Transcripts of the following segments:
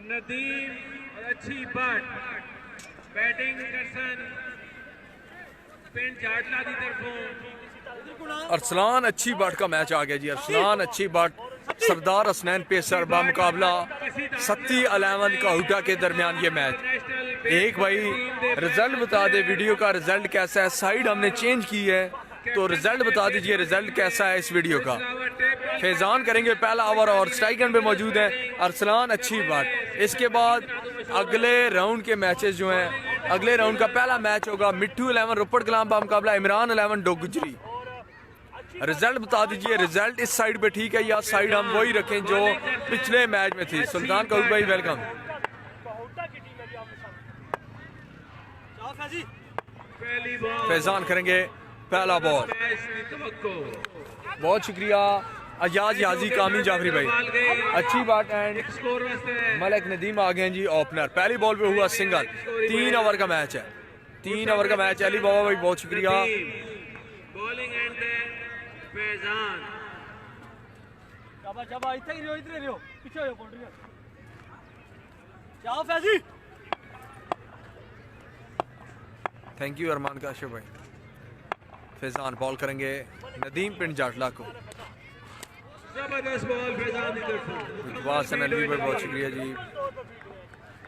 नदीम अच्छी but batting करसन पिंड जाटला की तरफों अरसलान अच्छी बट का मैच आ गया जी। अरसलान अच्छी बट सरदार हसनैन पेसर बामुकाबला सत्ती 11 काहुटा के दरमियान ये मैच। एक भाई रिजल्ट बता दे, वीडियो का रिजल्ट कैसा है। साइड हमने चेंज की है तो रिजल्ट बता दीजिए, रिजल्ट कैसा है इस वीडियो का। फैजान करेंगे पहला ओवर और स्ट्राइक एंड पे मौजूद है अरसलान अच्छी बट। इसके बाद अगले राउंड के मैचेस जो हैं, अगले राउंड का पहला मैच होगा मिट्ठू 11 रोपड़ कलाम बामुकाबला इमरान 11 डोगुजरी। रिजल्ट बता दीजिए, रिजल्ट इस साइड पे ठीक है या साइड हम वही रखें जो पिछले मैच में थी। सुल्तान कबूर भाई वेलकम। फैजान करेंगे पहला बॉल। बहुत शुक्रिया अजाज याजी कामी जाफरी भाई, अच्छी बात। एंड मलिक नदीम आ गए जी ओपनर। पहली बॉल पे हुआ सिंगल। 3 ओवर का मैच है, 3 ओवर का मैच। अली बाबा भाई बहुत शुक्रिया। बॉलिंग एंड फैजान जाबा इतने ही रहो पीछे हो बाउंड्री जाओ फैजी। थैंक यू अरमान काशिफ भाई। फैजान बॉल करेंगे नदीम पिंड जाटला को। जबरदस्त बॉल फैजान की तरफ। वाह सनलवी भाई बहुत शुक्रिया जी।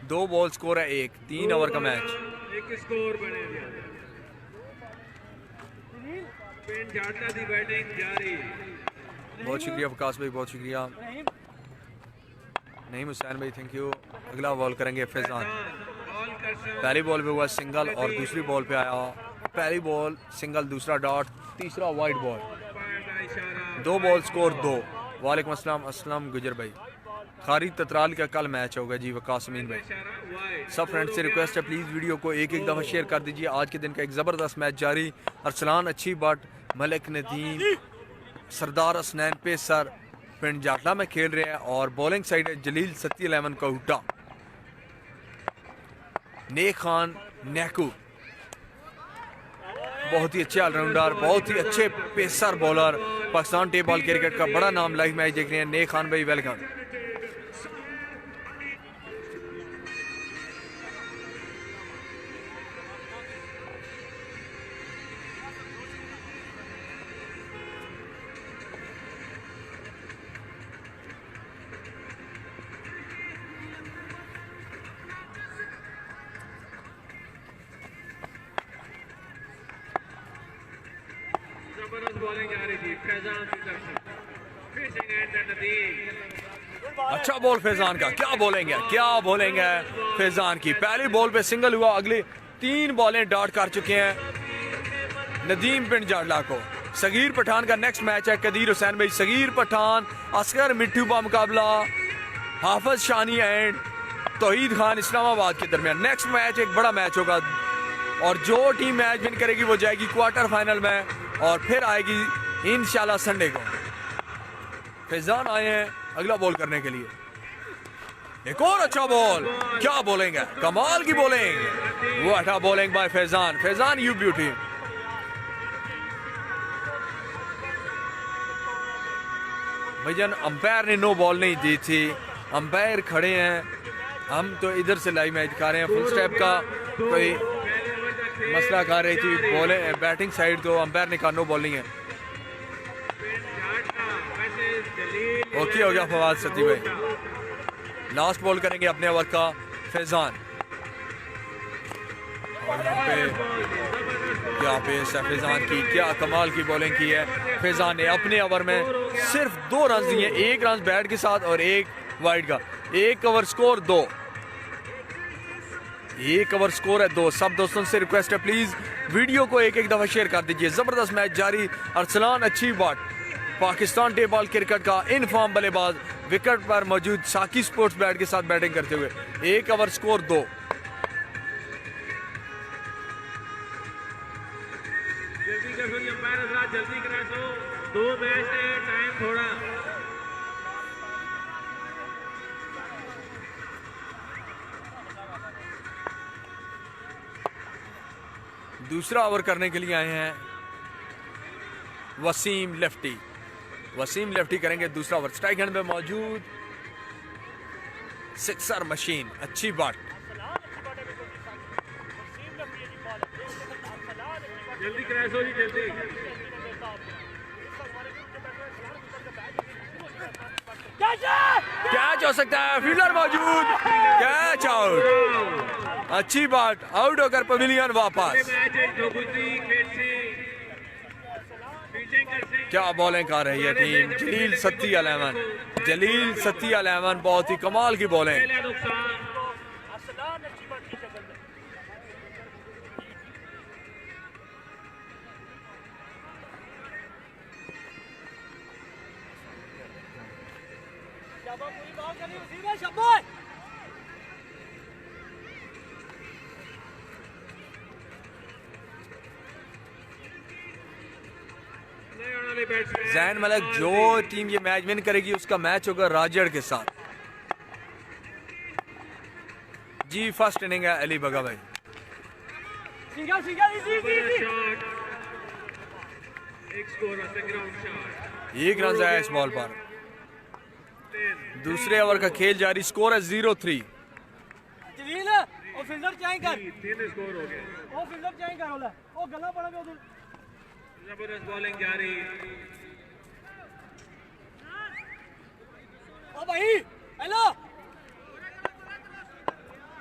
2 बॉल स्कोर है 1। 3 ओवर का मैच। एक स्कोर बने पिंड जाटला दी बैटिंग जारी। बहुत शुक्रिया विकास भाई, बहुत शुक्रिया। नहीं हुसैन भाई थैंक यू। अगला बॉल करेंगे फैजान। पहली बॉल पे हुआ सिंगल और दूसरी बॉल पे आया पहली बॉल सिंगल, दूसरा डॉट, तीसरा वाइड बॉल। 2 ball score 2। वालेकुम अस्सलाम असलम गुजर भाई। खारिज ततराल का कल मैच होगा जी वकास अमीन भाई। सब फ्रेंड्स से रिक्वेस्ट है प्लीज़ वीडियो को एक दफ़ा शेयर कर दीजिए। आज के दिन का एक ज़बरदस्त मैच जारी। अरसलान अच्छी but Malik Nadeem Sardar Hasnain pacer पिंड जाटला में खेल रहे हैं और बॉलिंग साइड है जलील सत्ती 11 काहुटा। नेक खान नेकू बहुत ही अच्छे ऑलराउंडर, बहुत ही अच्छे pacer bowler. Pakistan tape ball cricket का बड़ा नाम लाइव मैच देख रहे हैं। नेक खान भाई वेलकम। बॉलिंग जा रही थी फैजान की तरफ से। Fishing and Nadeem. अच्छा बॉल फैजान का, क्या बोलेंगे, क्या बोलेंगे फैजान की। पहली बॉल पे सिंगल हुआ, अगली 3 बॉलें डॉट कर चुके हैं नदीम पिंड जाटला को। सगीर पठान का नेक्स्ट मैच है कदीर हुसैन भाई। सगीर पठान असगर मिट्ठू का मुकाबला हाफिज शानी एंड तौहीद खान इस्लामाबाद के दरमियान। नेक्स्ट मैच एक बड़ा मैच होगा और जो टीम मैच विन करेगी वो जाएगी क्वार्टर फाइनल में और फिर आएगी इंशाल्लाह संडे को। फैजान आए हैं अगला बॉल करने के लिए। एक और अच्छा बॉल, क्या बोलेंगे, कमाल की बॉलिंग। वो अच्छा bowling bye Faizan. Faizan you beauty. भैया अंपायर ने नो बॉल नहीं दी थी, अंपायर खड़े हैं। हम तो इधर से लाइव मैच दिखा रहे हैं। फुल स्टेप का कोई मसला खा रही थी बॉलिंग बैटिंग साइड, तो अंपायर ने कहा नो बॉलिंग है। ओके हो गया फवाद सती भाई। लास्ट बॉल करेंगे अपने ओवर का फैजान। और यहाँ पे क्या पेस है फैजान की, क्या कमाल की बॉलिंग की है फैजान ने। अपने ओवर में सिर्फ 2 रन दिए, 1 रन बैट के साथ और 1 वाइड का। 1 ओवर स्कोर 2, 1 ओवर स्कोर है 2। सब दोस्तों से रिक्वेस्ट है प्लीज वीडियो को एक दफा शेयर कर दीजिए। जबरदस्त मैच जारी। अरसलान अच्छी but Pakistan tape ball cricket का इन फॉर्म बल्लेबाज विकेट पर मौजूद साकी स्पोर्ट्स बैट के साथ बैटिंग करते हुए। 1 ओवर स्कोर 2। जल्दी कर दो अंपायर साहब, जल्दी करा दो। 2 मैच है, टाइम थोड़ा। दूसरा ओवर करने के लिए आए हैं वसीम लेफ्टी। वसीम लेफ्टी करेंगे दूसरा ओवर। स्ट्राइक हैंड में मौजूद सिक्सर मशीन, अच्छी बात। जल्दी क्रैश हो जी, जल्दी। कैच हो सकता है, फील्डर मौजूद, कैच आउट, अच्छी बात, आउट होकर पवेलियन वापस। क्या बॉलिंग कर रही है टीम जलील सत्ती 11, जलील सत्ती 11, बहुत ही कमाल की बॉलिंग। जैन मलिक, जो टीम ये मैच विन करेगी उसका मैच होगा राजड़ के साथ। जी फर्स्ट इनिंग है अली बगा भाई। सिंगल सिंगल इजी इजी एक रन है इस बॉल पर। दूसरे ओवर का खेल जारी, स्कोर है 0-3। जलील ओ फील्डर चेंज कर, 3 स्कोर हो गया। ओ फील्डर चेंज कर ओला ओ गला पड़ा पे उधर। जबरदस्त बॉलिंग जारी। ओ भाई हेलो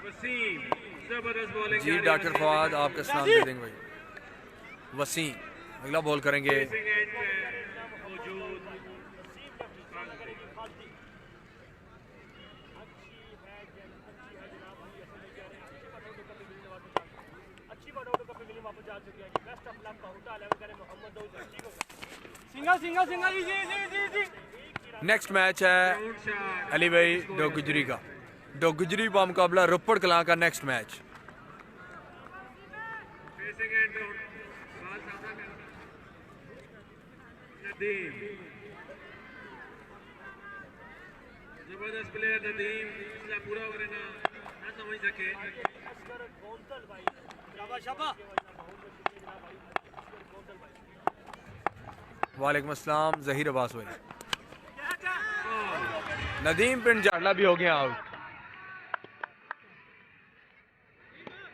वसीम, जबरदस्त बॉलिंग जी डॉक्टर फवाद आपका सलाम दे देंगे भाई। वसीम अगला बॉल करेंगे। Single single single easy easy easy. Next match है अली भाई डोगुजरी का, डोगुजरी का मुकाबला रोपड़ कलां का नेक्स्ट मैच। जबरदस्त प्लेयर नदीम, इसलिए पूरा ओवर ना समझ सके। वालेकुम अस्सलाम जहीर अब्बास भाई। नदीम पिंड जाटला भी हो गया आउट।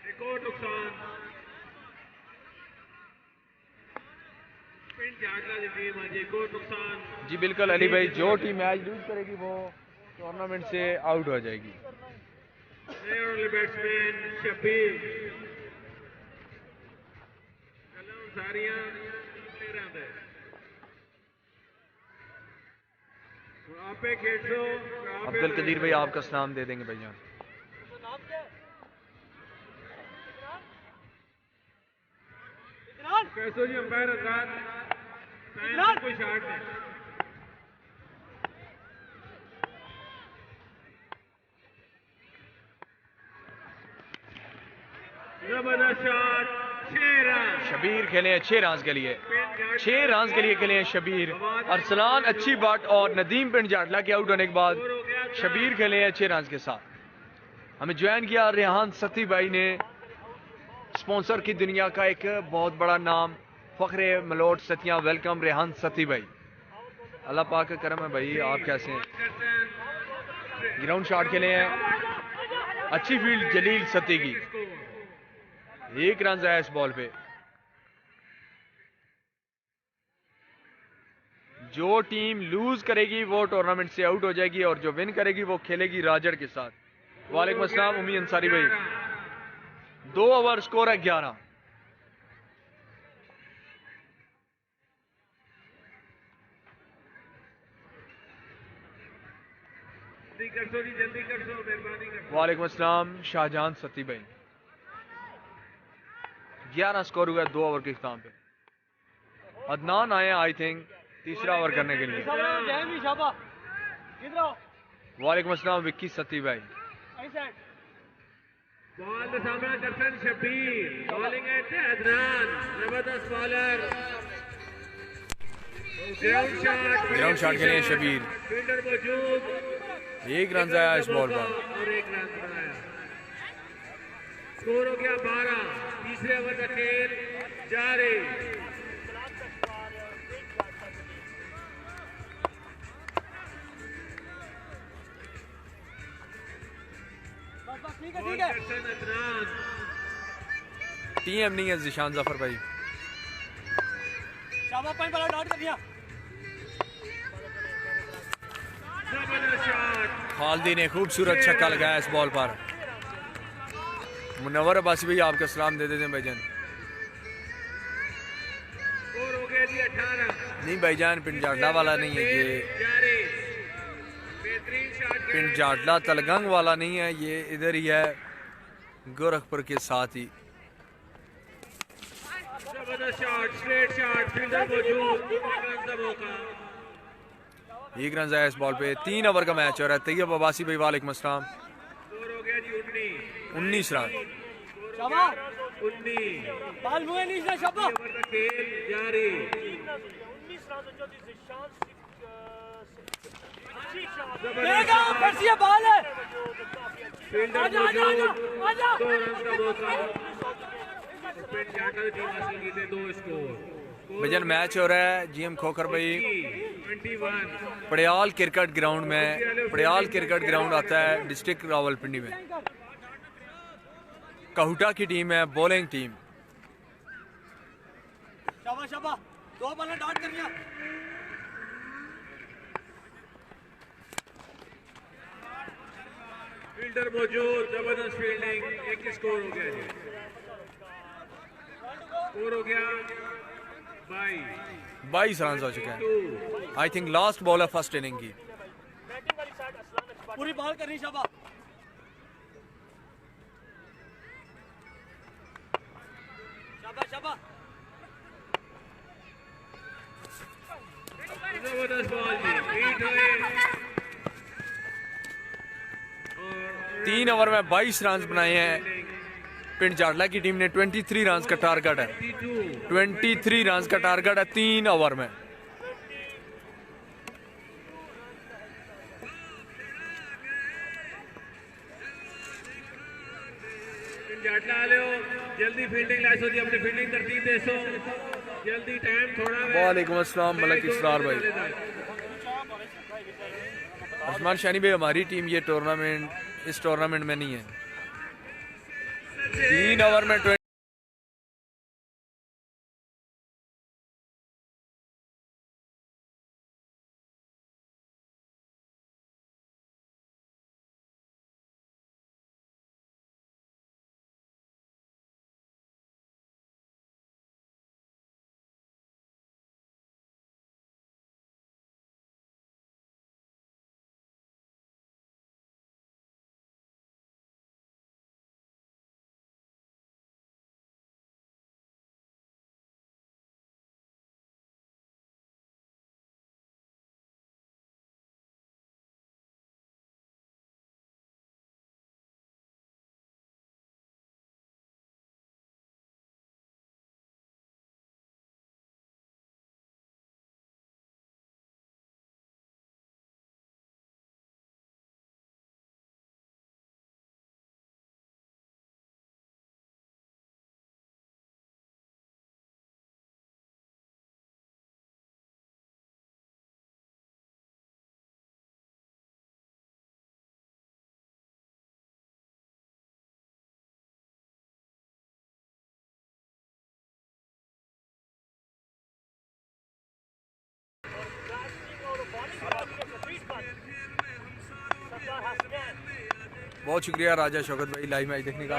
एक और नुकसान, पिंड जाटला की टीम आज एक और नुकसान। जी बिल्कुल अली भाई, जो टीम मैच लूज करेगी वो टूर्नामेंट से आउट हो जाएगी। बैट्समैन शबीर सारियां अब्दुल कदीर भाई आपका सलाम दे देंगे भैया। कैसो जी अंपायर आजाद, कोई शॉट नहीं। जबरदस्त शॉट, 6 रन। शबीर खेले हैं 6 रन के लिए, 6 रन के लिए खेले हैं शबीर। अरसलान अच्छी बात, और नदीम पिंड जाटला के आउट होने के बाद शबीर खेले हैं 6 रन के साथ। हमें ज्वाइन किया रेहान सती भाई ने, स्पॉन्सर की दुनिया का एक बहुत बड़ा नाम, फखरे मलोट सतियां। वेलकम रेहान सती भाई, अल्लाह पाक का करम है भाई। आप कैसे हैं? ग्राउंड शॉट खेले हैं, अच्छी फील्ड जलील सती की, 1 रन है इस बॉल पे। जो टीम लूज करेगी वो टूर्नामेंट से आउट हो जाएगी, और जो विन करेगी वो खेलेगी राजड़ के साथ। वालेकुम अस्सलाम उम्मी अंसारी भाई। 2 ओवर, स्कोर है 11। जल्दी कर सो, मेहरबानी कर। वालेकुम अस्सलाम शाहजहान सती भाई। 11 स्कोर हुआ 2 ओवर के इख्ताम पे। अदनान आए आई थिंक तीसरा ओवर करने के लिए। वालेकुम अस्सलाम विक्की सती भाई। बॉल का सामना करते शबीर, बॉलिंग है अदनान, जबरदस्त बॉलर। ग्राउंड शॉट के लिए शबीर, फील्डर मौजूद, 1 रन आया इस बॉल पर। और 1 रन बनाया। स्कोर हो गया 12। तीसरे ओवर का खेल जारी। ठीक है बॉल ठीक है कैप्टन अदनान टीएम नहीं है जिशान जफर भाई। शाबाश पाइन वाला डॉट कर दिया जबरदस्त शॉट खालदी ने खूबसूरत छक्का लगाया इस बॉल पर। मुनव्वर अब्बासी भाई आपका सलाम दे देते हैं भाईजान। स्कोर हो गया जी 18 नहीं भाईजान पिंड जाटला वाला नहीं है ये, जारी बेहतरीन शॉट पिंड जाटला तलगंग वाला नहीं है ये, इधर ही है गोरखपुर के साथ ही। जबरदस्त शॉट स्ट्रेट शॉट फील्डर मौजूद रन का मौका 1 रन है इस बॉल पे। 3 ओवर का मैच हो रहा है। तैयब अब्बासी भाई वालेकुम अस्सलाम। स्कोर हो गया जी 19 रन। शाबाश 19 बाल मुए नीचे शाबाश ओवर का खेल जारी देगा फिर से ये बॉल है फील्डर आजा आजा मौजूद आजा 2 रन का मौका पिंड जाटला की टीम हासिल की थी 2 स्कोर भाईजान मैच हो रहा है जीएम खोखर भाई 21 पड़ियाल क्रिकेट ग्राउंड में। पड़ियाल क्रिकेट ग्राउंड आता है डिस्ट्रिक्ट रावलपिंडी में। कहूटा की टीम है बॉलिंग टीम। शाबाश शाबाश 2 बॉल डॉट कर दिया फील्डर मौजूद जबरदस्त फील्डिंग 1 स्कोर हो गया जी स्कोर हो गया 22 रन हो चुके हैं। आई थिंक लास्ट बॉल है फर्स्ट इनिंग की। पूरी बॉल करनी शाबाश शाबाश शाबाश जबरदस्त बॉल जी बीट हुए 3 ओवर में 22 रन बनाए हैं। पिंड जाटला की टीम ने 23 रन का टारगेट है। 23 रन का टारगेट है 3 ओवर में। जाटला आले हो जल्दी फील्डिंग लाइसो जी अपनी फील्डिंग तरतीब देसो जल्दी टाइम थोड़ा है वालेकुम अस्सलाम मलिक इसरार भाई। उस्मान शानी भाई हमारी टीम ये टूर्नामेंट इस टूर्नामेंट में नहीं है। 3 ओवर में 20 बहुत शुक्रिया राजा शौकत भाई लाइव मैच देखने का।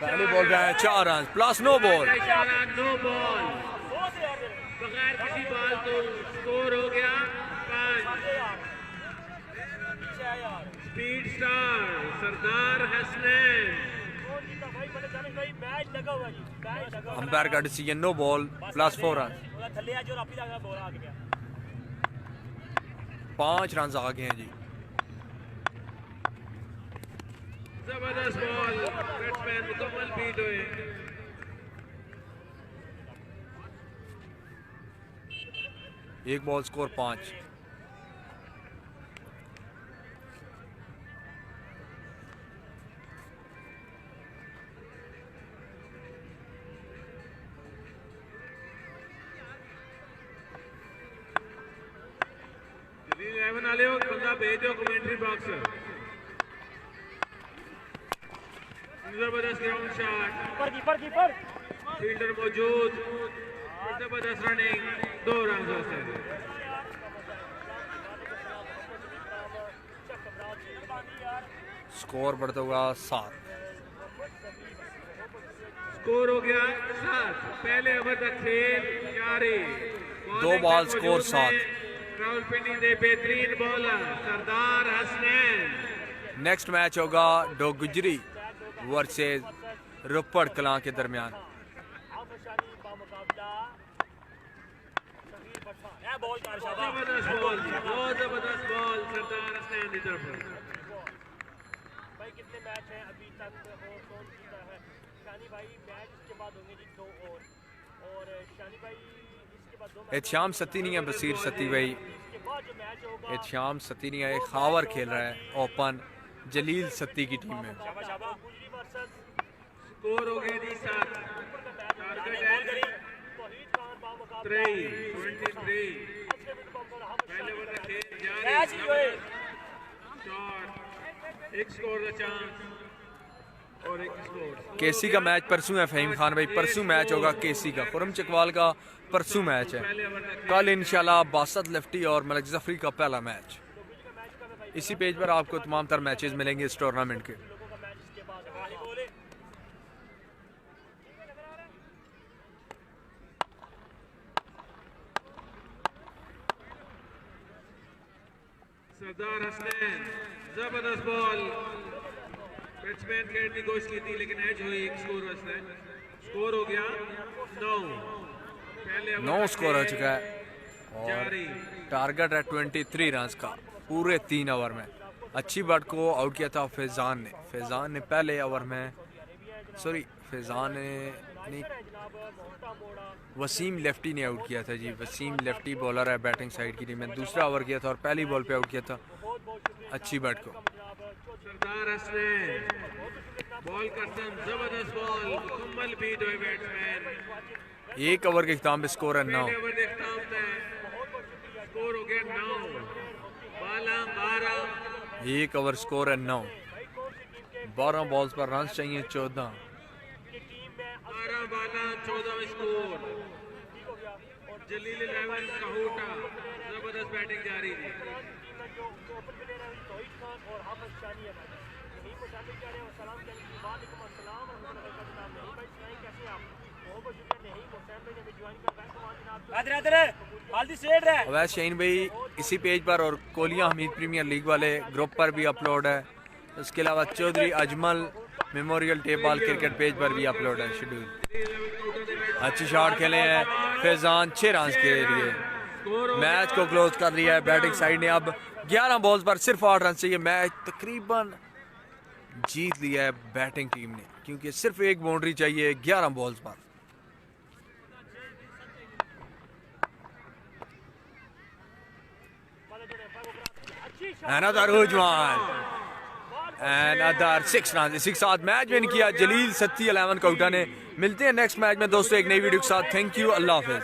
पहले बॉल पे आए 4 run plus no ball. No ball बगैर किसी बॉल तो स्कोर हो गया 5 speed star Sardar Hasnain umpire का decision no ball plus 4 run. 5 run आ गए हैं जी। जबरदस्त बॉल बैट्समैन मुकम्मल बीट हुए एक बॉल स्कोर 5। बंदा भेज दो कमेंट्री बॉक्स जबरदस्त ग्राउंड शॉट, कीपर फील्डर मौजूद, जबरदस्त रनिंग, 2 रन होते हैं। स्कोर बढ़ता हुआ 7। स्कोर हो गया 7। पहले ओवर तक खेल जारी। 2 बॉल स्कोर 7। रावलपिंडी के बेहतरीन बॉलर सरदार हसनैन। नेक्स्ट मैच होगा डोगुजरी वर्सेस रोपड़ कलां के दरमियान। जबरदस्त बॉल, बहुत जबरदस्त बॉल सरदार हसनैन की तरफ। भाई कितने मैच हैं अभी तक और कौन जीता है? शानी भाई मैच इसके बाद होंगे जी 2 और शानी भाई इसके बाद 2 मैच। एहतिशाम सती नहीं है, बसीर सती भाई। इसके बाद जो मैच होगा एहतिशाम सती नहीं है, एक खावर खेल रहा है ओपन जलील सती की टीम में। गुजरी वर्सेस स्कोर हो गया जी 7। टारगेट है तौहीद खान बामुकाबला 23। पहले ओवर तक खेल जारी। मैच ही हुए। शॉट, एक स्कोर का चांस और एक स्कोर। केसी का मैच परसों है फहीम खान भाई, परसों मैच होगा केसी का, खुरम चकवाल का परसों मैच है। पहले ओवर तक कल इंशाल्लाह बासत लेफ्टी और मलिक जफरी का पहला मैच। इसी पेज पर आपको तमाम तर मैचेस मिलेंगे इस टूर्नामेंट के। सरदार हसनैन, जबरदस्त बॉल, बैट्समैन खेलने की कोशिश की थी लेकिन एज हुई। एक स्कोर हसनैन। स्कोर हो गया 9। पहले ओवर 9 तक स्कोर हो खेल चुका है और जारी। टारगेट है 23 रन का पूरे 3 ओवर में। अच्छी बट को आउट किया था फैजान ने पहले ओवर में, सॉरी फैजान ने नहीं, वसीम लेफ्टी ने आउट किया था जी। वसीम लेफ्टी बॉलर है बैटिंग साइड की टीम में, दूसरा ओवर किया था और पहली बॉल पे आउट किया था अच्छी बट को। सरदार हसनैन बॉल करते हैं, जबरदस्त बॉल, मुकम्मल बीट हुए बैट्समैन। 1 ओवर के इख्तिताम पे स्कोर है 9। पहले ओवर के इख्तिताम पे स्कोर हो गया 9। 12। 1 ओवर स्कोर है 9। 12 बॉल्स पर रन चाहिए 14। 12 14 स्कोर। जलील 11 कहूटा, जबरदस्त बैटिंग जारी थी। अवैध शहीन भाई इसी पेज पर और कोलियां हमीद प्रीमियर लीग वाले ग्रुप पर भी अपलोड है। उसके अलावा Chaudhary Ajmal memorial tape ball cricket page पर भी अपलोड है शेड्यूल। अच्छी शॉट खेले हैं फैजान 6 रन के लिए। मैच को क्लोज कर लिया है बैटिंग साइड ने। अब 11 बॉल्स पर सिर्फ 8 रन चाहिए। मैच तकरीबन जीत लिया है बैटिंग टीम ने क्योंकि सिर्फ 1 बाउंड्री चाहिए 11 बॉल्स पर। Another huge one. Another 6 runs। इसी के साथ मैच विन किया जलील सत्ती 11 कौटा ने। मिलते हैं नेक्स्ट मैच में दोस्तों एक नई वीडियो के साथ। Thank you, Allah Hafiz.